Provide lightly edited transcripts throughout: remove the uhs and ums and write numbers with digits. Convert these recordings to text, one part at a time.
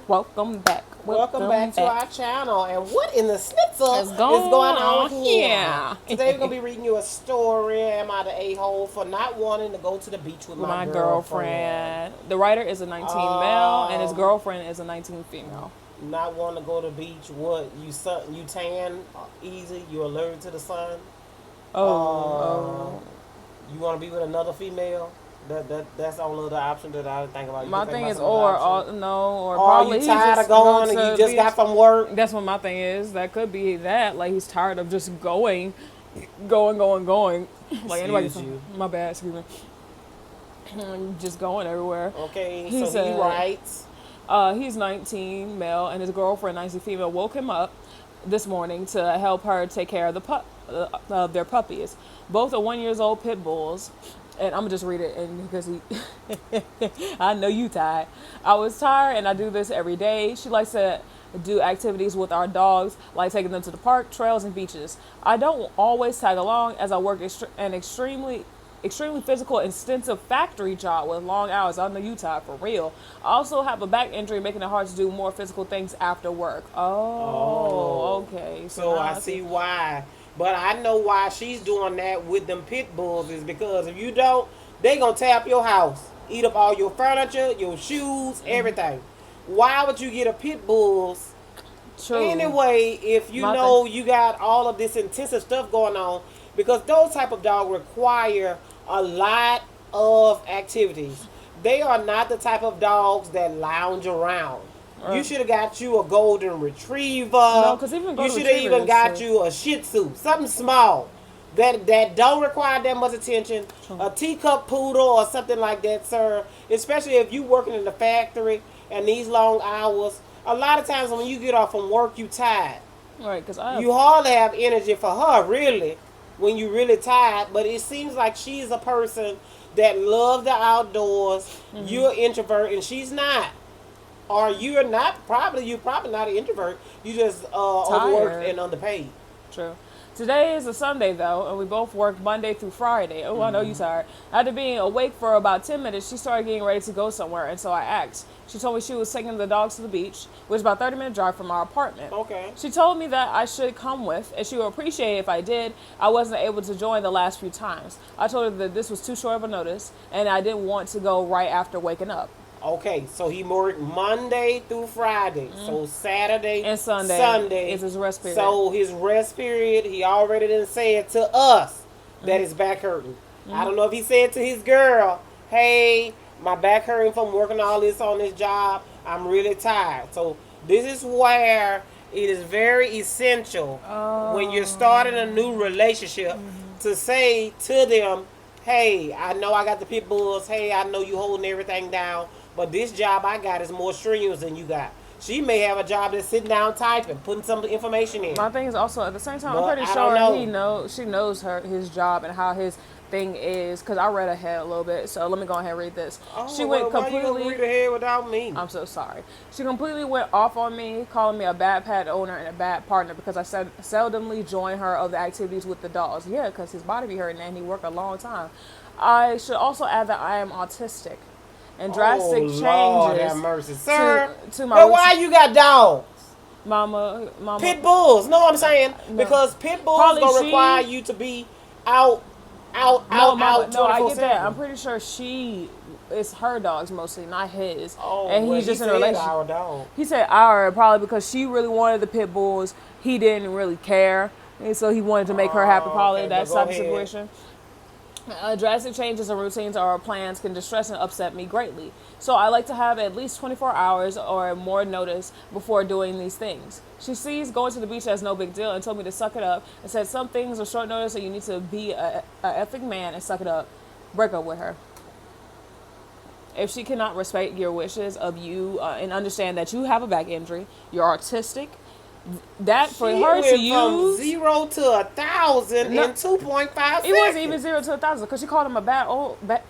Welcome back. Welcome back to our channel. And what in the schnitzel What's is going going on on here? here? Today we're going to be reading you a story. Am I the a-hole for not wanting to go to the beach with With my my girlfriend? girlfriend. The writer is a 19 male and his Um, girlfriend is a 19 female. Not wanting to go to the beach. What? You tan easy? You allergic to the sun? Oh, Uh, oh. you want to be with another female? That's the only other option that I didn't think about. You can My think thing about is, some other or options. no, or Or you probably he tired of just go going to and you the just got beach. from work? That's what my thing is. That could be that. Like he's tired of just going. Like anybody, Excuse you. my bad, excuse me. Just going everywhere. Okay, He so he said, writes. he's 19 male and his girlfriend 19 female woke him up this morning to help her take care of their puppies. Both are 1 year old pit bulls. And I'm gonna just read it, and because I know you tired. I was tired, and I do this every day. She likes to do activities with our dogs, like taking them to the park, trails, and beaches. I don't always tag along as I work an extremely physical, extensive factory job with long hours. I know you tired for real. I also have a back injury, making it hard to do more physical things after work. Oh, Oh, okay. So so now I I see. see why. But I know why she's doing that with them pit bulls is because if you don't, they gonna tear up your house, eat up all your furniture, your shoes, everything. Why would you get a pit bulls True. anyway if you My thing. know you got all of this intensive stuff going on? Because those type of dogs require a lot of activities. They are not the type of dogs that lounge around. You should have got you a golden No, retriever. because even You golden should have retriever even is got you a shih tzu, something small that don't require that much attention. true. A teacup poodle or something like that, sir. Especially if you working in the factory and these long hours. A lot of times when you get off from work, you tired. Right, because I have. You hardly have energy for her, really, when you really tired. But it seems like she's a person that loves the outdoors. You're an introvert and she's not. Or you're probably not an introvert. You just overworked Tired. and underpaid. True. Today is a Sunday though, and we both work Monday through Friday. Oh, I know you tired. After being awake for about 10 minutes, she started getting ready to go somewhere, and so I asked. She told me she was taking the dogs to the beach, which is about 30-minute drive from our apartment. Okay. She told me that I should come with, and she would appreciate it if I did. I wasn't able to join the last few times. I told her that this was too short of a notice, and I didn't want to go right after waking up. Okay, so he worked Monday through Friday. So Saturday, And Sunday Sunday. is his rest period. So his rest period, he already didn't say it to us that his back hurting. I don't know if he said to his girl, hey, my back hurting from working all this on this job. I'm really tired. So this is where it is very essential when you're starting a new relationship to say to them, hey, I know I got the pit bulls. Hey, I know you holding everything down. But this job I got is more strenuous than you got. She may have a job that's sitting down typing, putting some information in. My thing is also at the same time, I'm But pretty I don't sure know. she knows his job and how his thing is because I read ahead a little bit. So let me go ahead and read this. Oh, She well, went why you gonna read completely. ahead without me? I'm so sorry. She completely went off on me, calling me a bad pet owner and a bad partner because I said seldomly join her of the activities with the dogs. Yeah, because his body be hurting and he worked a long time. I should also add that I am autistic and drastic Oh Lord, have changes mercy, sir. to my But why you got dogs? mama. Pit bulls. No, I'm saying No. because pit bulls Probably gonna she. require you to be out, No, mama, out no, I 24 get that. I'm 7. pretty sure it's her dogs mostly, not his. Oh, And well, he's he just in a said relationship. our dog. He said our probably because she really wanted the pit bulls. He didn't really care, and so he wanted to make her happy. Oh, Probably okay, that but go type of ahead. situation. Drastic changes in routines or plans can distress and upset me greatly. So I like to have at least 24 hours or more notice before doing these things. She sees going to the beach as no big deal and told me to suck it up and said some things are short notice and you need to be a effing man and suck it up. Break up with her. If she cannot respect your wishes of you and understand that you have a back injury, you're autistic, that for She her went to from use 0 to 1,000 no, in 2.5 it wasn't even seconds. 0 to 1,000 because she called him a bad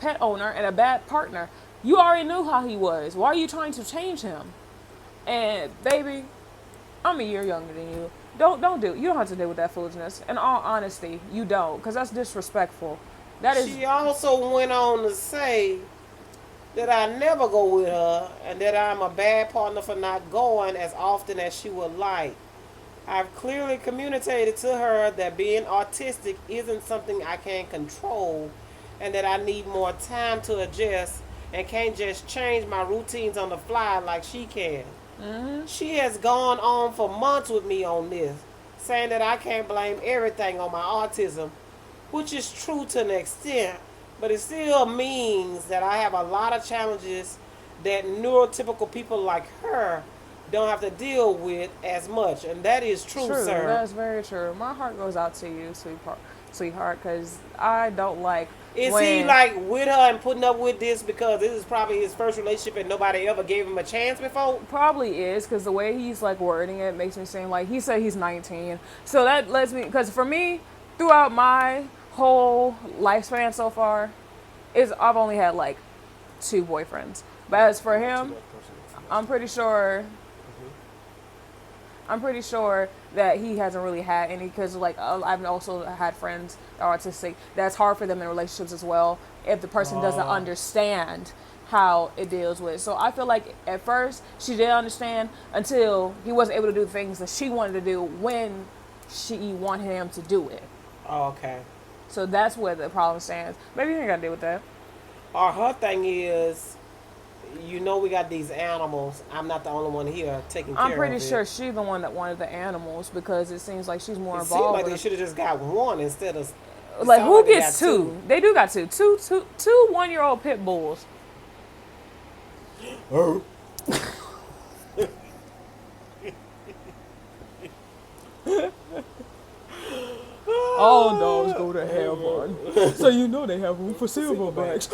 pet owner and a bad partner. You already knew how he was. Why are you trying to change him? And baby, I'm a year younger than you. You don't have to deal with that foolishness. In all honesty, you don't, because that's disrespectful. That is She also went on to say that I never go with her and that I'm a bad partner for not going as often as she would like. I've clearly communicated to her that being autistic isn't something I can control and that I need more time to adjust and can't just change my routines on the fly like she can. She has gone on for months with me on this, saying that I can't blame everything on my autism, which is true to an extent, but it still means that I have a lot of challenges that neurotypical people like her don't have to deal with as much. And that is true, True, sir. that's very true. My heart goes out to you, sweetheart, because I don't like Is he when like with her and putting up with this because this is probably his first relationship and nobody ever gave him a chance before? probably is because the way he's like wording it makes me seem like he said he's 19. So that lets me, because for me, throughout my whole lifespan so far, is I've only had like two boyfriends. But as for him, I'm pretty sure I'm pretty sure that he hasn't really had any because, like, I've also had friends that are autistic. That's hard for them in relationships as well if the person doesn't understand how it deals with. So I feel like at first she did understand until he wasn't able to do the things that she wanted to do when she wanted him to do it. Oh, okay. So that's where the problem stands. Maybe you ain't got to deal with that. Or her thing is, you know, we got these animals. I'm not the only one here taking care I'm of pretty it. sure she's the one that wanted the animals because it seems like she's more It seemed involved like with they it. should have just got one instead of. It Like, sound who they gets got two? They do got two. Two 1-year-old pit bulls. Oh. All dogs go to heaven. So you know they have room for silverbacks.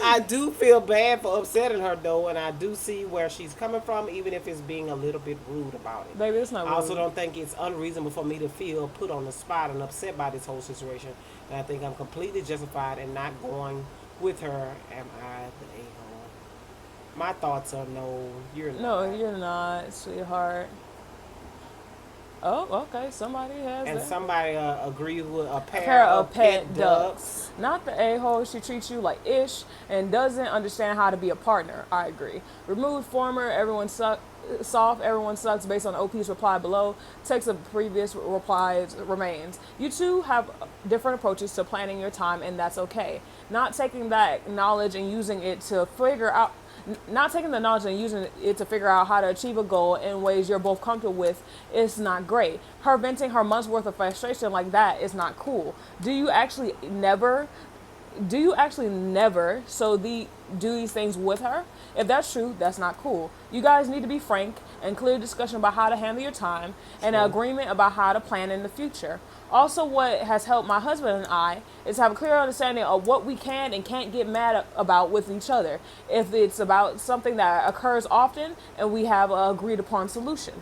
I do feel bad for upsetting her though, and I do see where she's coming from, even if it's being a little bit rude about it. Baby, it's not I also rude. don't think it's unreasonable for me to feel put on the spot and upset by this whole situation. And I think I'm completely justified in not going with her. Am I the a-hole? My thoughts are no, you're not. No, you're not, sweetheart. Oh, okay. Somebody has And that. somebody agrees with a A pair, pair of of pet pet ducks. ducks. Not the a-hole. She treats you like ish and doesn't understand how to be a partner. I agree. Remove former, everyone soft, everyone sucks based on OP's reply below. Text of previous replies remains. You two have different approaches to planning your time, and that's okay. Not taking that knowledge and using it to figure out not taking the knowledge and using it to figure out how to achieve a goal in ways you're both comfortable with is not great. Her venting her month's worth of frustration like that is not cool. Do you actually never do these things with her? If that's true, that's not cool. You guys need to be frank and clear discussion about how to handle your time and an agreement about how to plan in the future. Also, what has helped my husband and I is have a clear understanding of what we can and can't get mad about with each other if it's about something that occurs often and we have an agreed upon solution.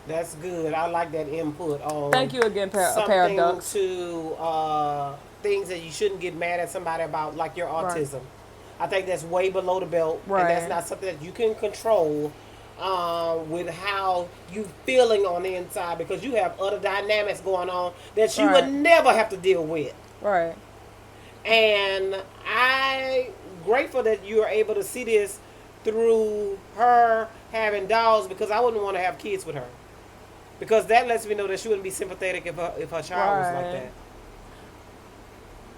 That's good. I like that input on Thank you again, a pair of something ducks. to things that you shouldn't get mad at somebody about, like your Right. autism. I think that's way below the belt, and that's Right. not something that you can control with how you feeling on the inside, because you have other dynamics going on that you would Right. never have to deal with. Right. And I grateful that you are able to see this through her having dogs, because I wouldn't want to have kids with her. Because that lets me know that she wouldn't be sympathetic if her child was like Right.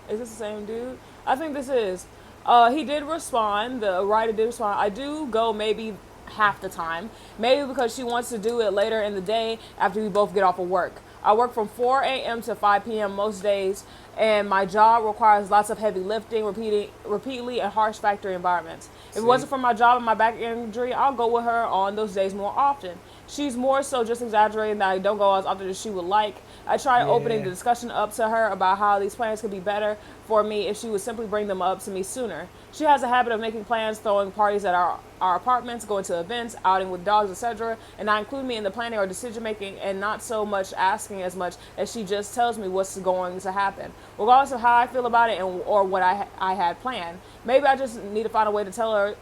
that. Is this the same dude? I think this is. He did respond. The writer did respond. I do go maybe half the time. Maybe because she wants to do it later in the day after we both get off of work. I work from 4 a.m. to 5 p.m. most days, and my job requires lots of heavy lifting, repeatedly, and harsh factory environments. If it wasn't for my job and my back injury, I'll go with her on those days more often. She's more so just exaggerating that I don't go as often as she would like. I tried opening the discussion up to her about how these plans could be better for me if she would simply bring them up to me sooner. She has a habit of making plans, throwing parties at our apartments, going to events, outing with dogs, etc., and not include me in the planning or decision making, and not so much asking as much as she just tells me what's going to happen, regardless of how I feel about it or what I had planned. Maybe I just need to find a way to tell her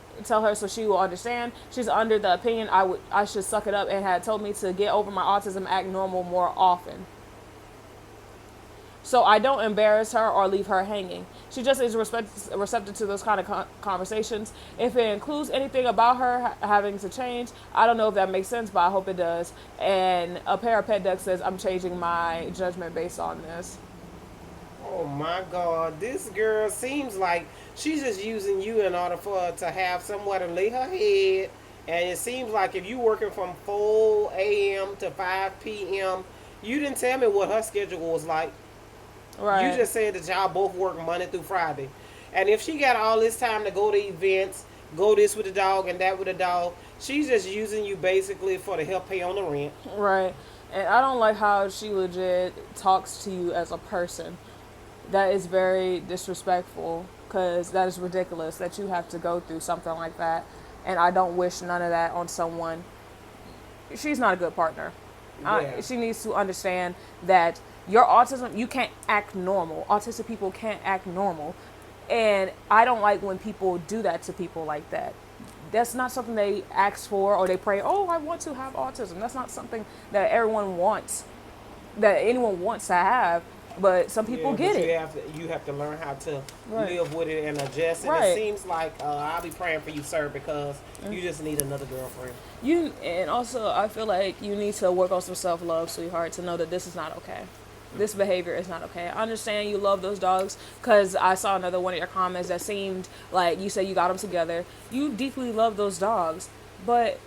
so she will understand. She's under the opinion I should suck it up and had told me to get over my autism, act normal more often. so I don't embarrass her or leave her hanging. She just is receptive to those kind of conversations. If it includes anything about her having to change, I don't know if that makes sense, but I hope it does. And a parapet deck says, I'm changing my judgment based on this. Oh my God, this girl seems like she's just using you in order for her to have somewhere to lay her head. And it seems like if you working from 4 a.m. to 5 p.m., you didn't tell me what her schedule was like. You Right. just said that y'all both work Monday through Friday. And if she got all this time to go to events, go this with the dog and that with the dog, she's just using you basically for to help pay on the rent. Right. And I don't like how she legit talks to you as a person. That is very disrespectful because that is ridiculous that you have to go through something like that. And I don't wish none of that on someone. She's not a good partner. Yeah. She needs to understand that your autism, you can't act normal. Autistic people can't act normal. And I don't like when people do that to people like that. That's not something they ask for or they pray, oh, I want to have autism. That's not something that everyone wants, that anyone wants to have. But some people Yeah, get but it. you have to learn how to Right. live with it and adjust. And it Right. seems like I'll be praying for you, sir, because you just need another girlfriend. You and also I feel like you need to work on some self love, sweetheart, to know that this is not okay. This behavior is not okay. I understand you love those dogs because I saw another one of your comments that seemed like you said you got them together. You deeply love those dogs, but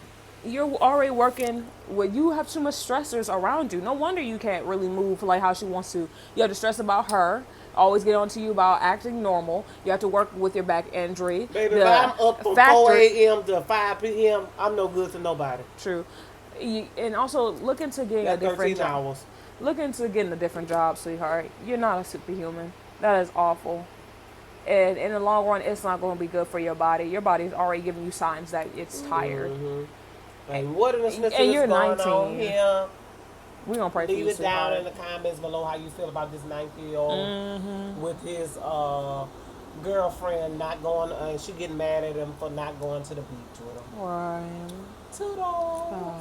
you're already working with you have too much stressors around you. No wonder you can't really move like how she wants to. You have to stress about her. Always get on to you about acting normal. You have to work with your back injury. Baby, if The I'm up from 4 factory, a.m. to 5 p.m., I'm no good to nobody. true. And also look into getting a That's different 13 job. hours. Look into getting a different job, sweetheart. You're not a superhuman. That is awful. And in the long run, it's not going to be good for your body. Your body's already giving you signs that it's tired. Mm-hmm. Like, what in the Smith And is you're going 19. on here? We're going to pray for Leave you, it down in sweetheart. the comments below how you feel about this 19-year-old with his girlfriend not going. She getting mad at him for not going to the beach with him. Right. Toodles. Bye.